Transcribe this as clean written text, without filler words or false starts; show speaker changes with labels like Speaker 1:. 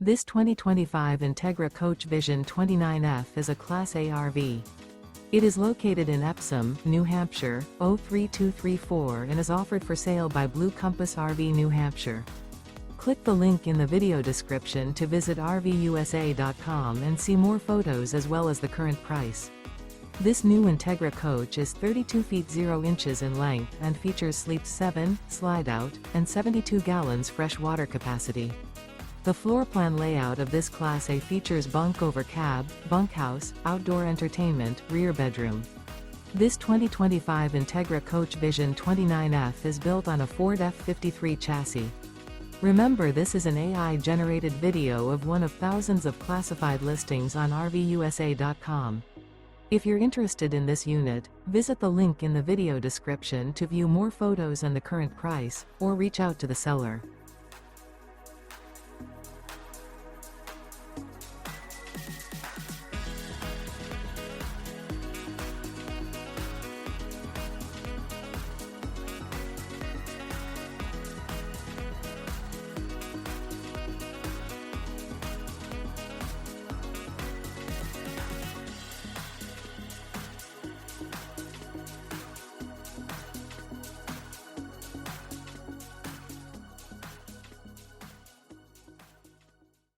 Speaker 1: This 2025 Entegra Coach Vision 29F is a Class A RV. It is located in Epsom, New Hampshire, 03234 and is offered for sale by Blue Compass RV New Hampshire. Click the link in the video description to visit RVUSA.com and see more photos as well as the current price. This new Entegra coach is 32 feet 0 inches in length and features sleeps 7, slide-out, and 72 gallons fresh water capacity. The floor plan layout of this Class A features Bunk Over Cab, Bunkhouse, outdoor entertainment, rear bedroom. This 2025 Entegra Coach Vision 29F is built on a Ford F53 chassis. Remember, this is an AI-generated video of one of thousands of classified listings on RVUSA.com. If you're interested in this unit, visit the link in the video description to view more photos and the current price, or reach out to the seller.